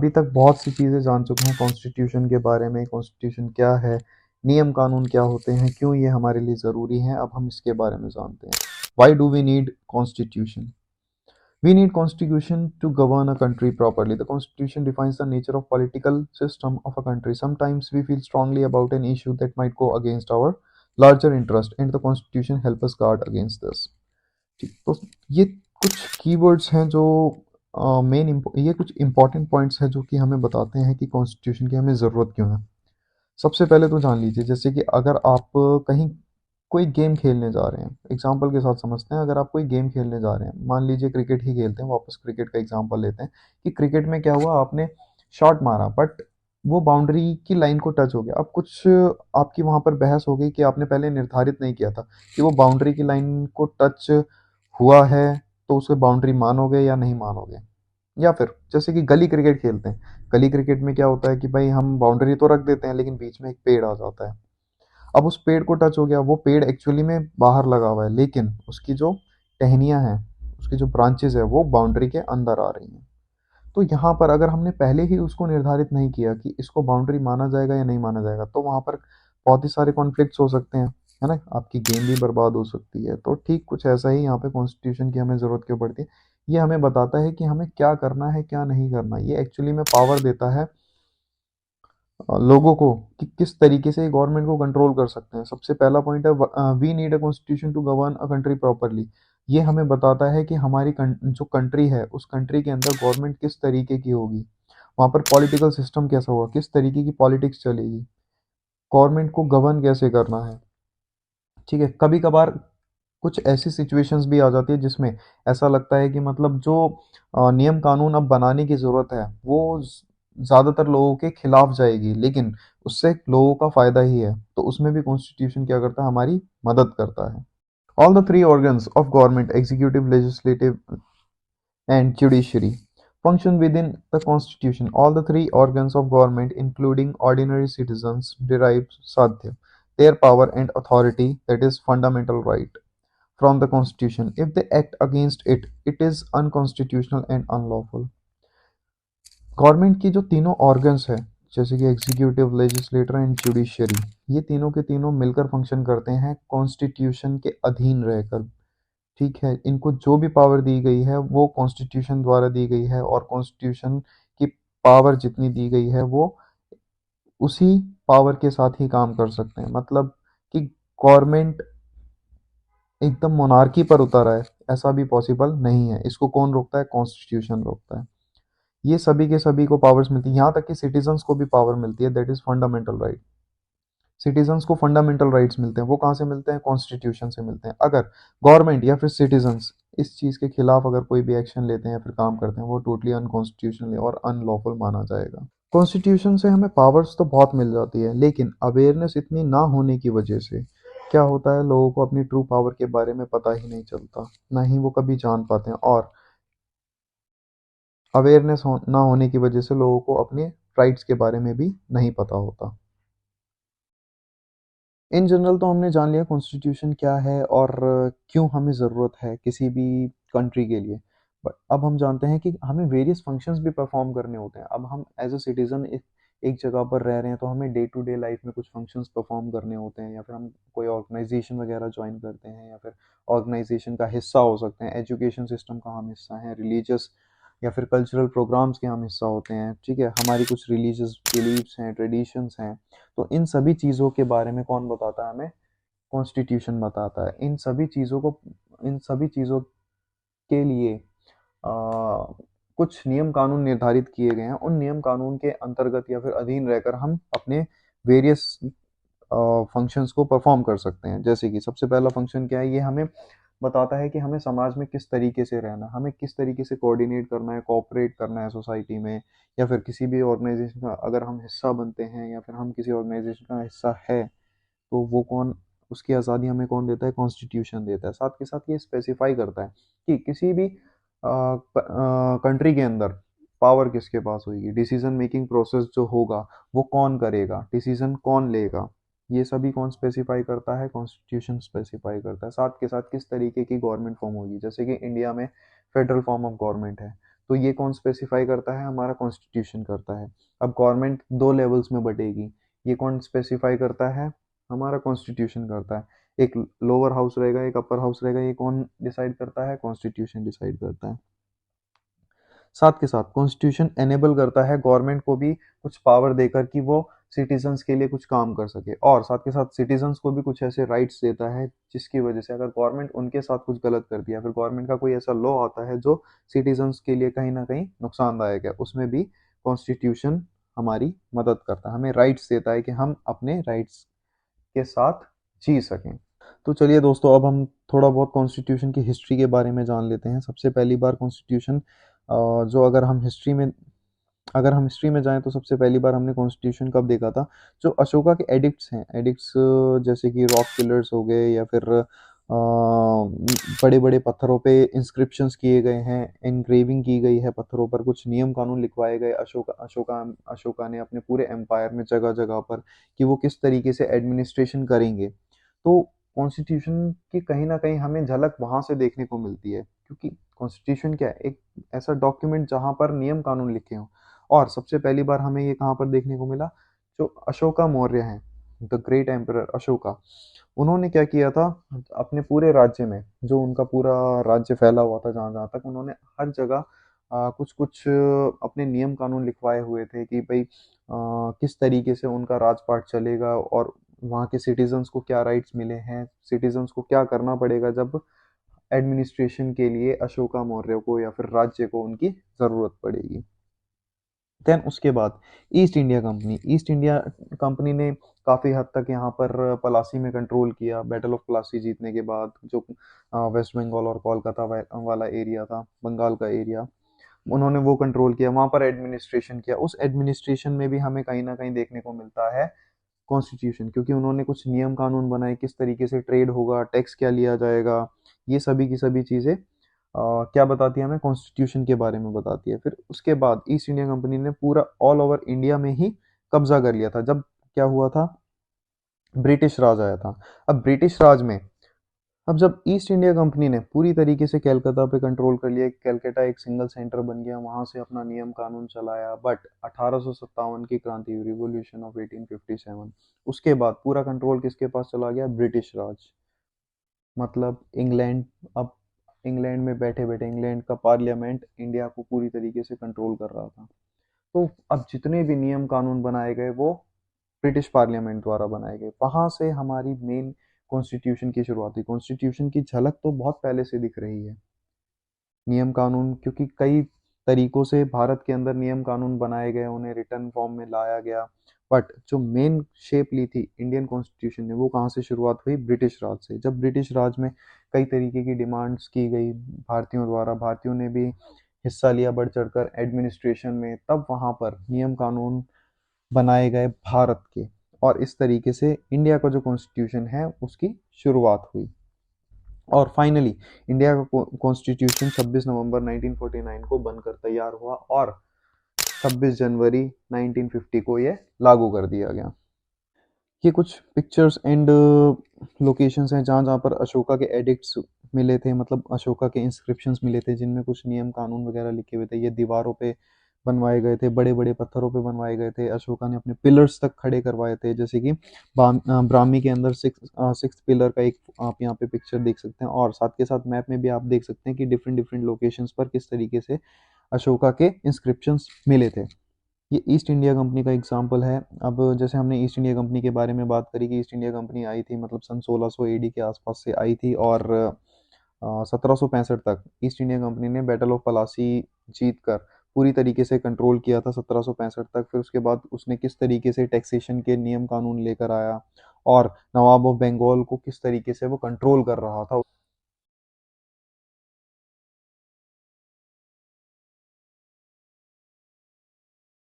अभी तक बहुत सी चीज़ें जान चुके हैं कॉन्स्टिट्यूशन के बारे में। कॉन्स्टिट्यूशन क्या है, नियम कानून क्या होते हैं, क्यों ये हमारे लिए ज़रूरी हैं, अब हम इसके बारे में जानते हैं। Why do we need constitution? We need constitution to govern a country properly. The constitution defines the nature of political system of a country. Sometimes we feel strongly about an issue that might go against our larger interest, and the constitution help us guard against this. ठीक, तो ये कुछ keywords हैं जो ये कुछ important points हैं जो कि हमें बताते हैं कि कॉन्स्टिट्यूशन की हमें ज़रूरत क्यों है। सबसे पहले तो जान लीजिए, जैसे कि अगर आप कहीं कोई गेम खेलने जा रहे हैं, एग्जांपल के साथ समझते हैं। अगर आप कोई गेम खेलने जा रहे हैं, मान लीजिए क्रिकेट ही खेलते हैं, वापस क्रिकेट का एग्जांपल लेते हैं कि क्रिकेट में क्या हुआ, आपने शॉट मारा बट वो बाउंड्री की लाइन को टच हो गया। अब कुछ आपकी वहाँ पर बहस हो गई कि आपने पहले निर्धारित नहीं किया था कि वो बाउंड्री की लाइन को टच हुआ है, तो उसे बाउंड्री मानोगे या नहीं मानोगे। या फिर जैसे कि गली क्रिकेट खेलते हैं, गली क्रिकेट में क्या होता है कि भाई हम बाउंड्री तो रख देते हैं लेकिन बीच में एक पेड़ आ जाता है। अब उस पेड़ को टच हो गया, वो पेड़ एक्चुअली में बाहर लगा हुआ है लेकिन उसकी जो टहनियाँ हैं, उसकी जो ब्रांचेज है वो बाउंड्री के अंदर आ रही हैं। तो यहाँ पर अगर हमने पहले ही उसको निर्धारित नहीं किया कि इसको बाउंड्री माना जाएगा या नहीं माना जाएगा, तो वहाँ पर बहुत ही सारे कॉन्फ्लिक्ट्स हो सकते हैं, है ना? आपकी गेम भी बर्बाद हो सकती है। तो ठीक कुछ ऐसा ही यहाँ पे कॉन्स्टिट्यूशन की हमें ज़रूरत क्यों पड़ती है। ये हमें बताता है कि हमें क्या करना है, क्या नहीं करना। ये एक्चुअली में पावर देता है लोगों को कि किस तरीके से गवर्नमेंट को कंट्रोल कर सकते हैं। सबसे पहला पॉइंट है we need a constitution to govern a country properly. ये हमें बताता है कि हमारी जो कंट्री है, उस कंट्री के अंदर गवर्नमेंट किस तरीके की होगी, वहाँ पर पॉलिटिकल सिस्टम कैसा होगा, किस तरीके की पॉलिटिक्स चलेगी, गवर्नमेंट को गवर्न कैसे करना है। ठीक है, कभी कभार कुछ ऐसी सिचुएशंस भी आ जाती है जिसमें ऐसा लगता है कि मतलब जो नियम कानून अब बनाने की ज़रूरत है वो ज़्यादातर लोगों के खिलाफ जाएगी, लेकिन उससे लोगों का फ़ायदा ही है। तो उसमें भी कॉन्स्टिट्यूशन क्या करता है, हमारी मदद करता है। All the three organs of government, executive, legislative and judiciary function within the constitution. All the three organs of government, including ordinary citizens, derive sadhya, their power and authority, that is fundamental right, from the constitution. If they act against it, it is unconstitutional and unlawful. Government की जो तीनों organs है, जैसे कि executive, legislator and judiciary, ये तीनों के तीनों मिलकर फंक्शन करते हैं कॉन्स्टिट्यूशन के अधीन रहकर। ठीक है, इनको जो भी पावर दी गई है वो कॉन्स्टिट्यूशन द्वारा दी गई है, और कॉन्स्टिट्यूशन की पावर जितनी दी गई है वो उसी पावर के साथ ही काम कर सकते हैं। मतलब कि गवर्नमेंट एकदम मोनार्की पर उतर आए, ऐसा भी पॉसिबल नहीं है। इसको कौन रोकता है? कॉन्स्टिट्यूशन रोकता है। ये सभी के सभी को पावर्स मिलती है, यहाँ तक कि सिटीजन्स को भी पावर मिलती है, that is fundamental right. Citizens को फंडामेंटल राइट्स मिलते हैं, वो कहाँ से मिलते हैं? कॉन्स्टिट्यूशन से मिलते हैं। अगर गवर्नमेंट या फिर सिटीजन्स इस चीज़ के खिलाफ अगर कोई भी एक्शन लेते हैं या फिर काम करते हैं, वो टोटली अनकॉन्स्टिट्यूशनल और अनलॉफुल माना जाएगा। कॉन्स्टिट्यूशन से हमें पावर्स तो बहुत मिल जाती है, लेकिन अवेयरनेस इतनी ना होने की वजह से क्या होता है, लोगों को अपनी ट्रू पावर के बारे में पता ही नहीं चलता, ना ही वो कभी जान पाते हैं। और ना होने की वजह से लोगों को अपने राइट्स के बारे में भी नहीं पता होता। इन जनरल तो हमने जान लिया कॉन्स्टिट्यूशन क्या है और क्यों हमें ज़रूरत है किसी भी कंट्री के लिए। बट अब हम जानते हैं कि हमें वेरियस फंक्शंस भी परफॉर्म करने होते हैं। अब हम एज अ सिटीज़न एक एक जगह पर रह रहे हैं, तो हमें डे टू डे लाइफ में कुछ फंक्शंस परफॉर्म करने होते हैं, या फिर हम कोई ऑर्गेनाइजेशन वगैरह ज्वाइन करते हैं, या फिर ऑर्गेनाइजेशन का हिस्सा हो सकते हैं, एजुकेशन सिस्टम का हम हिस्सा हैं, रिलीजियस या फिर कल्चरल प्रोग्राम्स के हम हिस्सा होते हैं। ठीक है, हमारी कुछ रिलीजियस बिलीव्स हैं, ट्रेडिशंस हैं। तो इन सभी चीज़ों के बारे में कौन बताता है हमें? कॉन्स्टिट्यूशन बताता है। इन सभी चीज़ों के लिए कुछ नियम कानून निर्धारित किए गए हैं। उन नियम कानून के अंतर्गत या फिर अधीन रहकर हम अपने वेरियस फंक्शंस को परफॉर्म कर सकते हैं। जैसे कि सबसे पहला फंक्शन क्या है, ये हमें बताता है कि हमें समाज में किस तरीके से रहना है, हमें किस तरीके से कोऑर्डिनेट करना है, कोऑपरेट करना है सोसाइटी में, या फिर किसी भी ऑर्गेनाइजेशन का अगर हम हिस्सा बनते हैं या फिर हम किसी ऑर्गेनाइजेशन का हिस्सा है, तो वो कौन, उसकी आज़ादी हमें कौन देता है? कॉन्स्टिट्यूशन देता है। साथ के साथ ये स्पेसिफाई करता है कि किसी भी कंट्री के अंदर पावर किसके पास होगी, डिसीजन मेकिंग प्रोसेस जो होगा वो कौन करेगा, डिसीजन कौन लेगा, ये सभी कौन स्पेसिफाई करता है? कॉन्स्टिट्यूशन स्पेसिफाई करता है। साथ के साथ किस तरीके की गवर्नमेंट फॉर्म होगी, जैसे कि इंडिया में फेडरल फॉर्म ऑफ गवर्नमेंट है, तो ये कौन स्पेसिफाई करता है? हमारा कॉन्स्टिट्यूशन करता है। अब गवर्नमेंट 2 लेवल्स में बटेगी, ये कौन स्पेसिफाई करता है? हमारा कॉन्स्टिट्यूशन करता है। एक लोअर हाउस रहेगा, एक अपर हाउस रहेगा, ये कौन डिसाइड करता है? कॉन्स्टिट्यूशन डिसाइड करता है। साथ के साथ कॉन्स्टिट्यूशन एनेबल करता है गवर्नमेंट को भी कुछ पावर देकर कि वो सिटीजन्स के लिए कुछ काम कर सके, और साथ के साथ सिटीजन्स को भी कुछ ऐसे राइट्स देता है जिसकी वजह से अगर गवर्नमेंट उनके साथ कुछ गलत कर दिया, फिर गवर्नमेंट का कोई ऐसा लॉ आता है जो सिटीजन्स के लिए कहीं ना कहीं नुकसानदायक है, उसमें भी कॉन्स्टिट्यूशन हमारी मदद करता है, हमें राइट्स देता है कि हम अपने राइट्स के साथ जी सकें। तो चलिए दोस्तों, अब हम थोड़ा बहुत कॉन्स्टिट्यूशन की हिस्ट्री के बारे में जान लेते हैं। सबसे पहली बार कॉन्स्टिट्यूशन जो अगर हम हिस्ट्री में जाएं तो सबसे पहली बार हमने कॉन्स्टिट्यूशन कब देखा था? जो अशोका के एडिक्ट्स हैं, एडिक्ट्स जैसे कि रॉक पिलर्स हो गए या फिर बड़े बड़े पत्थरों पे इंस्क्रिप्शंस किए गए हैं, एनग्रेविंग की गई है पत्थरों पर, कुछ नियम कानून लिखवाए गए अशोका ने अपने पूरे एम्पायर में जगह जगह पर, कि वो किस तरीके से एडमिनिस्ट्रेशन करेंगे। तो कॉन्स्टिट्यूशन की कहीं ना कहीं हमें झलक वहां से देखने को मिलती है, क्योंकि कॉन्स्टिट्यूशन क्या है? एक ऐसा डॉक्यूमेंट जहां पर नियम कानून लिखे हों। और सबसे पहली बार हमें ये कहाँ पर देखने को मिला? जो अशोका मौर्य हैं, द ग्रेट एम्परर अशोका, उन्होंने क्या किया था? अपने पूरे राज्य में, जो उनका पूरा राज्य फैला हुआ था जहाँ जहाँ तक, उन्होंने हर जगह कुछ कुछ अपने नियम कानून लिखवाए हुए थे कि भाई किस तरीके से उनका राजपाट चलेगा, और वहाँ के सिटीजन्स को क्या राइट्स मिले हैं, सिटीजन्स को क्या करना पड़ेगा जब एडमिनिस्ट्रेशन के लिए अशोका मौर्य को या फिर राज्य को उनकी ज़रूरत पड़ेगी। देन उसके बाद ईस्ट इंडिया कंपनी ने काफ़ी हद तक यहाँ पर पलासी में कंट्रोल किया। बैटल ऑफ पलासी जीतने के बाद, जो वेस्ट बंगाल और कोलकाता वाला एरिया था, बंगाल का एरिया, उन्होंने वो कंट्रोल किया, वहाँ पर एडमिनिस्ट्रेशन किया। उस एडमिनिस्ट्रेशन में भी हमें कहीं ना कहीं देखने को मिलता है कॉन्स्टिट्यूशन, क्योंकि उन्होंने कुछ नियम कानून बनाए, किस तरीके से ट्रेड होगा, टैक्स क्या लिया जाएगा, ये सभी की सभी चीज़ें क्या बताती है? हमें कॉन्स्टिट्यूशन के बारे में बताती है। फिर उसके बाद ईस्ट इंडिया कंपनी ने पूरा ऑल ओवर इंडिया में ही कब्जा कर लिया था। जब क्या हुआ था? ब्रिटिश राज आया था। अब ब्रिटिश राज में, अब जब ईस्ट इंडिया कंपनी ने पूरी तरीके से कलकत्ता पे कंट्रोल कर लिया, कलकत्ता एक सिंगल सेंटर बन गया, वहां से अपना नियम कानून चलाया, बट 1857 की क्रांति हुई, रिवॉल्यूशन ऑफ 1857, उसके बाद पूरा कंट्रोल किसके पास चला गया? ब्रिटिश राज। मतलब इंग्लैंड, अब इंग्लैंड में बैठे बैठे इंग्लैंड का पार्लियामेंट इंडिया को पूरी तरीके से कंट्रोल कर रहा था। तो अब जितने भी नियम कानून बनाए गए वो ब्रिटिश पार्लियामेंट द्वारा बनाए गए। वहां से हमारी मेन कॉन्स्टिट्यूशन की शुरुआत हुई। कॉन्स्टिट्यूशन की झलक तो बहुत पहले से दिख रही है। नियम कानून, क्योंकि कई तरीकों से भारत के अंदर नियम कानून बनाए गए, उन्हें रिटर्न फॉर्म में लाया गया, बट जो मेन शेप ली थी इंडियन कॉन्स्टिट्यूशन ने, वो कहाँ से शुरुआत हुई? ब्रिटिश राज से। जब ब्रिटिश राज में कई तरीके की डिमांड्स की गई भारतीयों द्वारा, भारतीयों ने भी हिस्सा लिया बढ़ चढ़कर एडमिनिस्ट्रेशन में, तब वहाँ पर नियम कानून बनाए गए भारत के, और इस तरीके से इंडिया का जो कॉन्स्टिट्यूशन है उसकी शुरुआत हुई। और फाइनली इंडिया का कॉन्स्टिट्यूशन 26 नवंबर 1949 को बनकर तैयार हुआ, और 26 जनवरी 1950 को ये लागू कर दिया गया। ये कुछ पिक्चर्स एंड लोकेशंस हैं जहाँ जहाँ पर अशोका के एडिक्ट्स मिले थे, मतलब अशोका के इंस्क्रिप्शंस मिले थे जिनमें कुछ नियम कानून वगैरह लिखे हुए थे। ये दीवारों पे बनवाए गए थे, बड़े बड़े पत्थरों पे बनवाए गए थे। अशोका ने अपने पिलर्स तक खड़े करवाए थे, जैसे कि ब्राह्मी के अंदर सिक्स पिलर का एक आप यहाँ पे पिक्चर देख सकते हैं, और साथ के साथ मैप में भी आप देख सकते हैं कि डिफरेंट डिफरेंट लोकेशंस पर किस तरीके से अशोका के इंस्क्रिप्शंस मिले थे। ये ईस्ट इंडिया कंपनी का एग्जाम्पल है। अब जैसे हमने ईस्ट इंडिया कंपनी के बारे में बात करी कि ईस्ट इंडिया कंपनी आई थी, मतलब सन 1600 एडी के आसपास से आई थी, और 1765 तक ईस्ट इंडिया कंपनी ने बैटल ऑफ पलासी जीत कर पूरी तरीके से कंट्रोल किया था, 1765 तक। फिर उसके बाद उसने किस तरीके से टैक्सेशन के नियम कानून लेकर आया, और नवाब ऑफ बंगाल को किस तरीके से वो कंट्रोल कर रहा था।